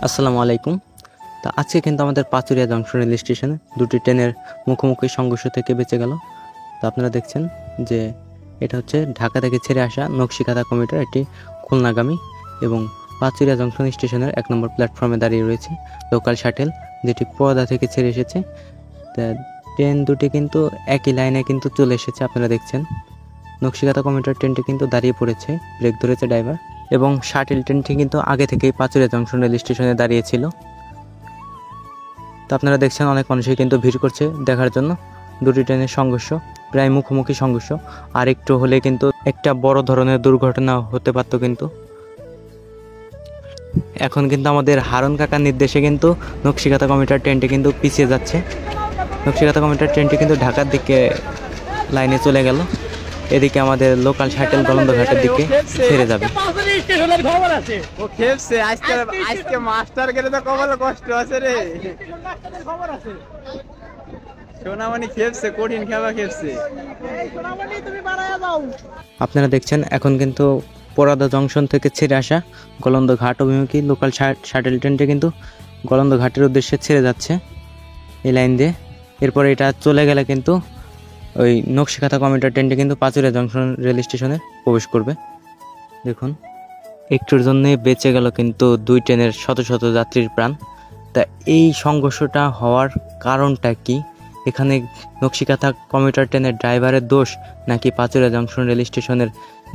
আসসালামু আলাইকুম। তা আজকে কিন্তু আমাদের পাচুরিয়া জংশন রেল স্টেশনে দুটি ট্রেনের মুখোমুখি সংঘর্ষ থেকে বেঁচে গেল। তো আপনারা দেখছেন যে এটা হচ্ছে ঢাকা থেকে ছেড়ে আসা নকশিকাঁথা কমিউটার, এটি খুলনাগামী এবং পাচুরিয়া জংশন স্টেশনের 1 নম্বর প্ল্যাটফর্মে দাঁড়িয়ে রয়েছে লোকাল শাটেল, যেটি পদা থেকে ছেড়ে এসেছে। তা ট্রেন দুটি কিন্তু একই লাইনে কিন্তু চলে এসেছে। আপনারা দেখছেন নকশিকাঁথা কমিউটার ট্রেনটি কিন্তু দাঁড়িয়ে পড়েছে, ব্রেক ধরেছে ড্রাইভার, এবং শাটেল ট্রেনটি কিন্তু আগে থেকেই পাচুরিয়া জংশন রেল স্টেশনে দাঁড়িয়েছিল। তো আপনারা দেখছেন অনেক মানুষই কিন্তু ভিড় করছে দেখার জন্য দুটি ট্রেনের সংঘর্ষ, প্রায় মুখোমুখি সংঘর্ষ। আর একটু হলে কিন্তু একটা বড় ধরনের দুর্ঘটনা হতে পারত। কিন্তু এখন কিন্তু আমাদের হারুন কাকার নির্দেশে কিন্তু নকশিকাঁথা কমিউটার ট্রেনটি কিন্তু পিছিয়ে যাচ্ছে। নকশিকাঁথা কমিউটার ট্রেনটি কিন্তু ঢাকার দিকে লাইনে চলে গেল, এদিকে আমাদের লোকাল শাটেল গলন্দঘাটের দিকে ছেড়ে যাবে। আপনারা দেখছেন এখন কিন্তু পরাদা জংশন থেকে ছেড়ে আসা গলন্দঘাট অভিমুখী লোকাল শাটেল ট্রেনটি কিন্তু গলন্দঘাটের উদ্দেশ্যে ছেড়ে যাচ্ছে এই লাইন দিয়ে। এরপরে এটা চলে গেলে কিন্তু ওই নকশিকাঁথা কমিউটার ট্রেনটি কিন্তু পাচুরিয়া জংশন রেল স্টেশনে প্রবেশ করবে। দেখুন একটুর জন্যে বেঁচে গেল কিন্তু দুই ট্রেনের শত শত যাত্রীর প্রাণ। তা এই সংঘর্ষটা হওয়ার কারণটা কি? এখানে নকশিকাঁথা কমিউটার ট্রেনের ড্রাইভারের দোষ, নাকি পাচুরিয়া জংশন রেল স্টেশনের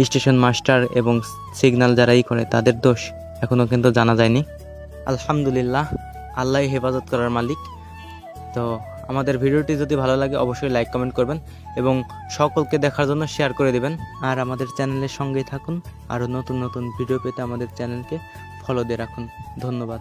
স্টেশন মাস্টার এবং সিগন্যাল যারাই করে তাদের দোষ, এখনও কিন্তু জানা যায়নি। আলহামদুলিল্লাহ, আল্লাহ হেফাজত করার মালিক। তো আমাদের ভিডিওটি যদি ভালো লাগে অবশ্যই লাইক কমেন্ট করবেন এবং সকলকে দেখার জন্য শেয়ার করে দেবেন। আর আমাদের চ্যানেলের সঙ্গেই থাকুন, আরও নতুন নতুন ভিডিও পেতে আমাদের চ্যানেলকে ফলো দিয়ে রাখুন। ধন্যবাদ।